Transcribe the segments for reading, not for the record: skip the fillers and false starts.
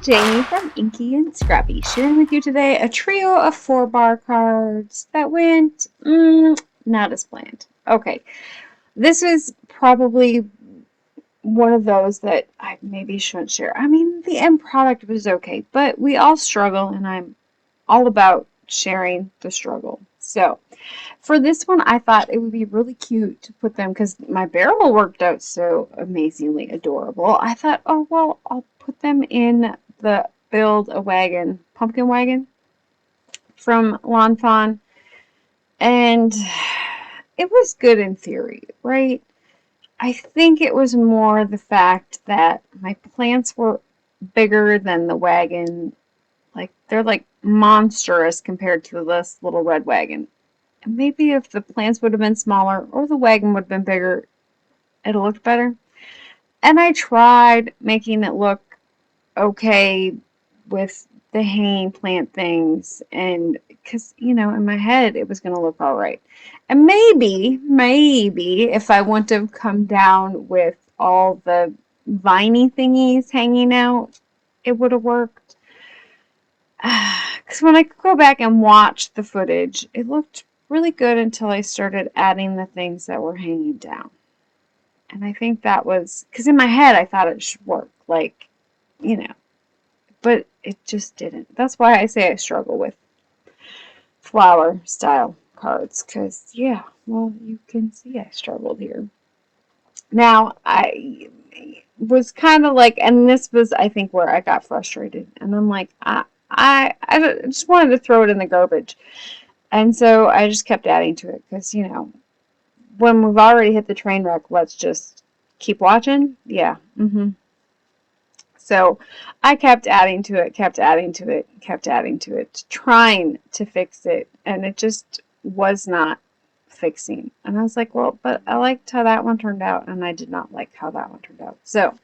Jamie from Inky&Scrappy, sharing with you today a trio of 4-bar cards that went not as planned. Okay, this was probably one of those that I maybe shouldn't share. I mean, the end product was okay, but we all struggle, and I'm all about sharing the struggle. So, for this one, I thought it would be really cute to put them because my barrel worked out so amazingly adorable. I thought, oh, well, I'll put them in the Build a Wagon pumpkin wagon from Fawn, and it was good in theory, right? I think it was more the fact that my plants were bigger than the wagon. Like, they're like monstrous compared to this little red wagon. And maybe if the plants would have been smaller or the wagon would have been bigger, it looked better. And I tried making it look okay with the hanging plant things, and because in my head it was going to look all right. And maybe if I wouldn't have come down with all the viney thingies hanging out, it would have worked. Because when I go back and watch the footage, it looked really good until I started adding the things that were hanging down. And I think that was because in my head I thought it should work, like, but it just didn't. That's why I say I struggle with flower style cards, because yeah, well, you can see I struggled here. Now, I was kind of like, and this was, I think, where I got frustrated, and I'm like, I just wanted to throw it in the garbage. And so I just kept adding to it because, when we've already hit the train wreck, let's just keep watching. Yeah. So I kept adding to it, kept adding to it, kept adding to it, trying to fix it, and it just was not fixing. And I was like, well, but I liked how that one turned out, and I did not like how that one turned out. So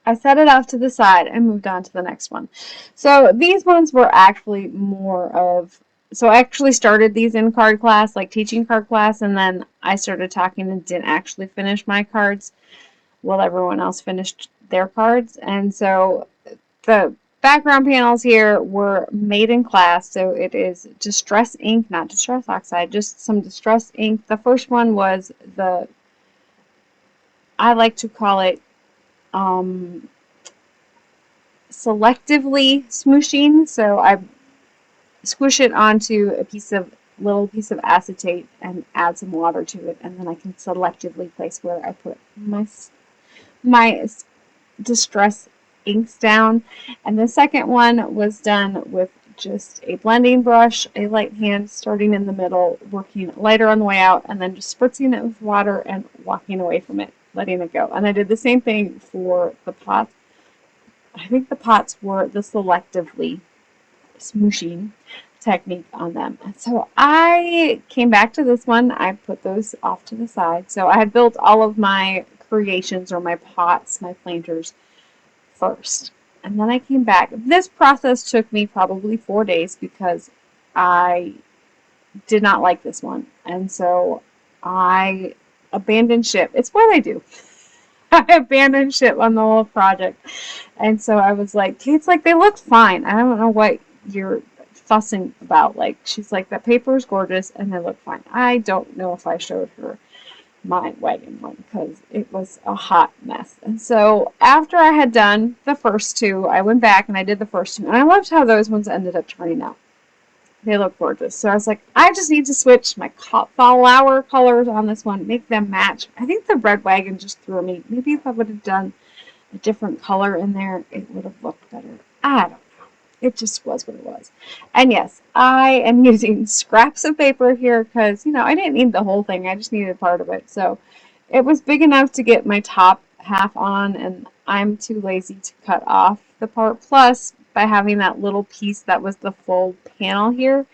I set it off to the side and moved on to the next one. So these ones were actually more of, so I actually started these in card class, like teaching card class, and then I started talking and didn't actually finish my cards while everyone else finished their cards. And so the background panels here were made in class. So it is Distress ink, not Distress Oxide, just some Distress ink. The first one was I like to call it selectively smooshing. So I squish it onto a little piece of acetate and add some water to it, and then I can selectively place where I put my Distress inks down. And the second one was done with just a blending brush, a light hand starting in the middle, working lighter on the way out, and then just spritzing it with water and walking away from it, letting it go. And I did the same thing for the pots. I think the pots were the selectively smooshing technique on them. And so I came back to this one. I put those off to the side. So I had built all of my creations, or my pots, my planters, first. And then I came back. This process took me probably 4 days because I did not like this one. And so I abandoned ship. It's what I do. I abandoned ship on the whole project. And so I was like, it's like, they look fine. I don't know what you're fussing about. Like, she's like, that paper is gorgeous and they look fine. I don't know if I showed her my wagon one because it was a hot mess. And so after I had done the first two, I went back and I did the first two. And I loved how those ones ended up turning out. They look gorgeous. So I was like, I just need to switch my flower colors on this one, make them match. I think the red wagon just threw me. Maybe if I would have done a different color in there, it would have looked better. I don't know. It just was what it was. And yes, I am using scraps of paper here because, I didn't need the whole thing. I just needed part of it. So it was big enough to get my top half on, and I'm too lazy to cut off the part. Plus, by having that little piece that was the full panel here,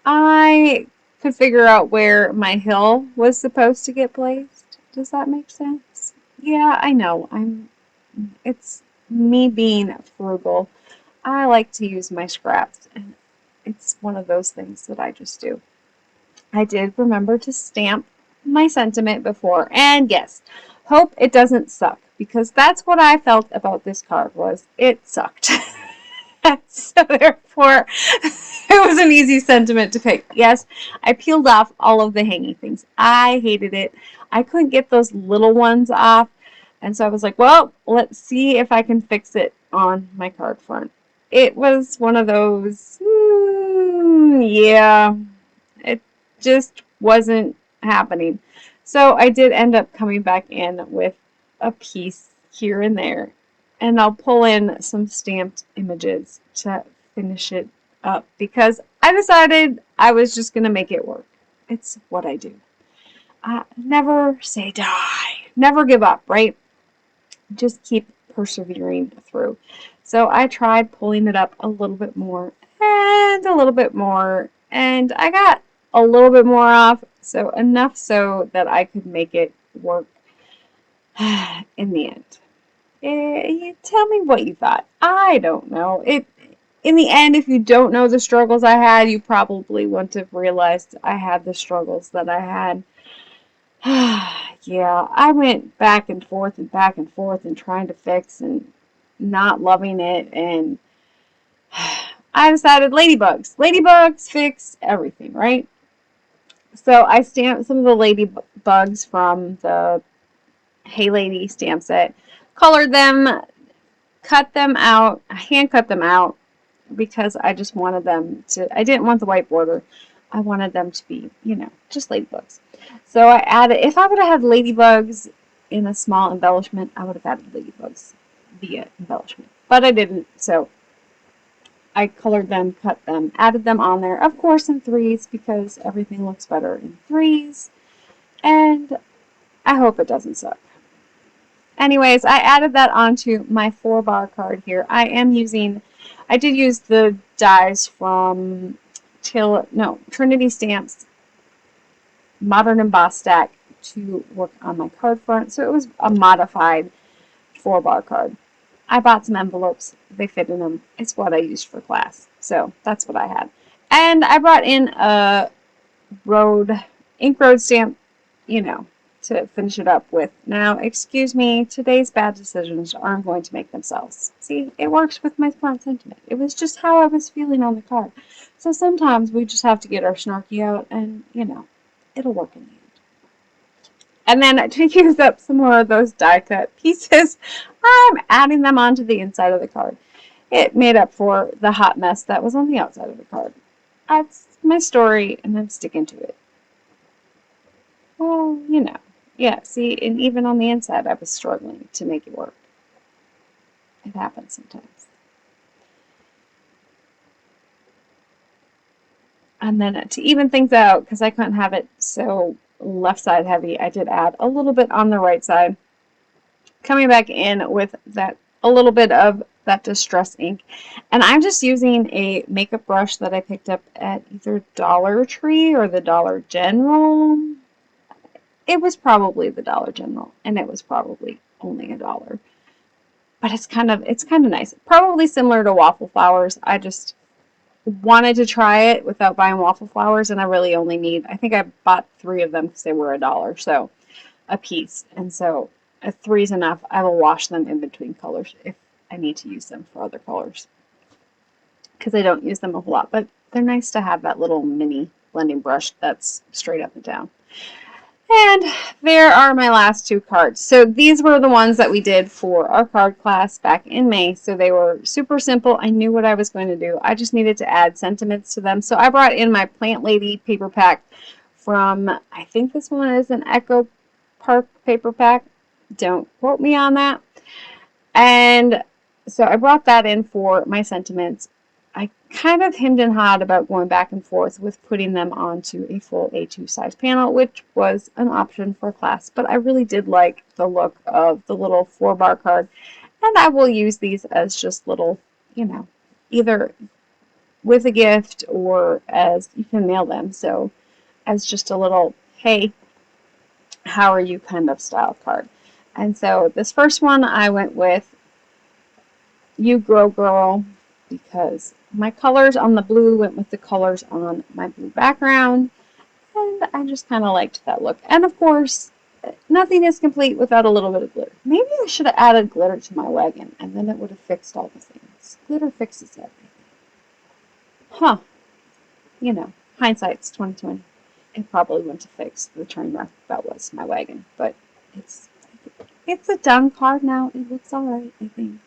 I could figure out where my hill was supposed to get placed. Does that make sense? Yeah, I know. It's me being frugal. I like to use my scraps, and it's one of those things that I just do. I did remember to stamp my sentiment before, and yes, Hope it doesn't suck, because that's what I felt about this card, was it sucked. So therefore, it was an easy sentiment to pick. Yes, I peeled off all of the hanging things. I hated it. I couldn't get those little ones off. And so I was like, well, let's see if I can fix it on my card front. It was one of those, yeah, it just wasn't happening. So I did end up coming back in with a piece here and there. And I'll pull in some stamped images to finish it up, because I decided I was just going to make it work. It's what I do. Never say die. Never give up, right? Just keep persevering through. So I tried pulling it up a little bit more and a little bit more, and I got a little bit more off, so enough so that I could make it work in the end. You tell me what you thought. I don't know. In the end, if you don't know the struggles I had, you probably wouldn't have realized I had the struggles that I had. Yeah, I went back and forth and trying to fix and not loving it, and I decided ladybugs. Ladybugs fix everything, right? So I stamped some of the ladybugs from the Hey Lady stamp set, colored them, cut them out, hand cut them out, because I just wanted them to, I didn't want the white border. I wanted them to be, just ladybugs. So I added, if I would have had ladybugs in a small embellishment, I would have added ladybugs via embellishment. But I didn't, so I colored them, cut them, added them on there, of course in threes, because everything looks better in threes. And I hope it doesn't suck. Anyways, I added that onto my 4-bar card here. I did use the dies from Trinity Stamps Modern Emboss Stack to work on my card front. So it was a modified 4-bar card. I bought some envelopes. They fit in them. It's what I used for class. So that's what I had. And I brought in a ink road stamp, to finish it up with. Now, excuse me, today's bad decisions aren't going to make themselves. See, it works with my front sentiment. It was just how I was feeling on the card. So sometimes we just have to get our snarky out and, it'll work in the end. And then to use up some more of those die cut pieces, I'm adding them onto the inside of the card. It made up for the hot mess that was on the outside of the card. That's my story, and I'm sticking to it. Well, yeah, see, and even on the inside, I was struggling to make it work. It happens sometimes. And then to even things out, because I couldn't have it so left side heavy, I did add a little bit on the right side, coming back in with a little bit of that distress ink. And I'm just using a makeup brush that I picked up at either Dollar Tree or the Dollar General. It was probably the Dollar General, and it was probably only $1. But it's kind of nice. Probably similar to waffle flowers. I just wanted to try it without buying waffle flowers, and I really only I think I bought 3 of them because they were $1, so a piece. And so a 3 is enough. I will wash them in between colors if I need to use them for other colors, because I don't use them a whole lot. But they're nice to have that little mini blending brush that's straight up and down. And there are my last 2 cards. So these were the ones that we did for our card class back in May. So they were super simple. I knew what I was going to do. I just needed to add sentiments to them. So I brought in my Plant Lady paper pack from, I think this one is an Echo Park paper pack. Don't quote me on that. And so I brought that in for my sentiments. I kind of hemmed and hawed about going back and forth with putting them onto a full A2 size panel, which was an option for class, but I really did like the look of the little 4-bar card, and I will use these as just little, either with a gift or as you can mail them, so as just a little, hey, how are you kind of style card. And so this first one I went with You Grow Girl, because my colors on the blue went with the colors on my blue background, and I just kind of liked that look. And of course, nothing is complete without a little bit of glitter. Maybe I should have added glitter to my wagon, and then it would have fixed all the things. Glitter fixes everything. Huh. You know, hindsight's 2020. It probably wouldn't have fixed the train wreck that was my wagon, but it's a done card now. It looks alright, I think.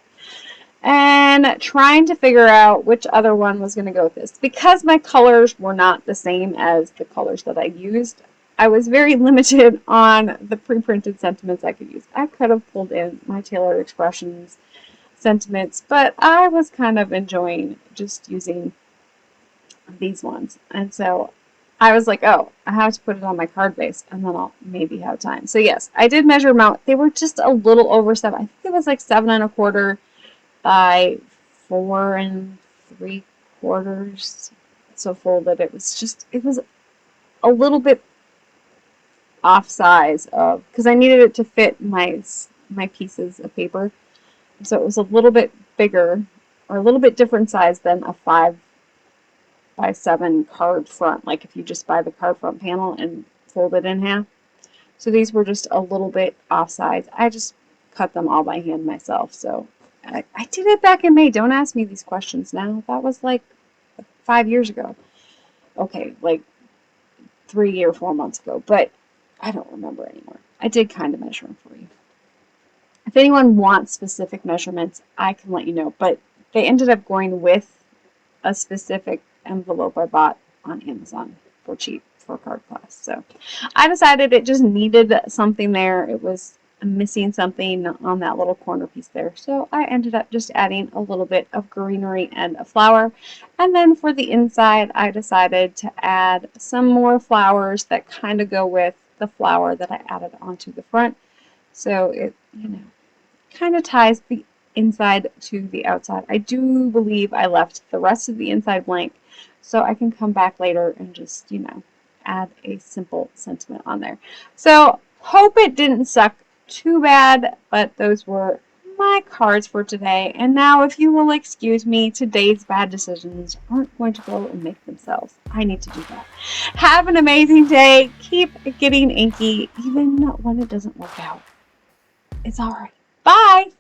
And trying to figure out which other one was going to go with this. Because my colors were not the same as the colors that I used, I was very limited on the pre-printed sentiments I could use. I could have pulled in my tailored expressions sentiments, but I was kind of enjoying just using these ones. And so I was like, oh, I have to put it on my card base, and then I'll maybe have time. So yes, I did measure them out. They were just a little over 7. I think it was like 7 1/4 by 4 3/4. So folded. It was a little bit off size of, because I needed it to fit my pieces of paper. So it was a little bit bigger, or a little bit different size than a 5 by 7 card front, like if you just buy the card front panel and fold it in half. So these were just a little bit off size. I just cut them all by hand myself. So I did it back in May. Don't ask me these questions now. That was like 5 years ago. Okay, like 3 or 4 months ago, but I don't remember anymore. I did kind of measure them for you. If anyone wants specific measurements, I can let you know, but they ended up going with a specific envelope I bought on Amazon for cheap for card class. So I decided it just needed something there. It was missing something on that little corner piece there. So I ended up just adding a little bit of greenery and a flower. And then for the inside, I decided to add some more flowers that kind of go with the flower that I added onto the front. So it, kind of ties the inside to the outside. I do believe I left the rest of the inside blank, so I can come back later and just, add a simple sentiment on there. So hope it didn't suck too bad, but those were my cards for today. And now, if you will excuse me, today's bad decisions aren't going to go and make themselves. I need to do that. Have an amazing day. Keep getting inky, even when it doesn't work out. It's all right. Bye!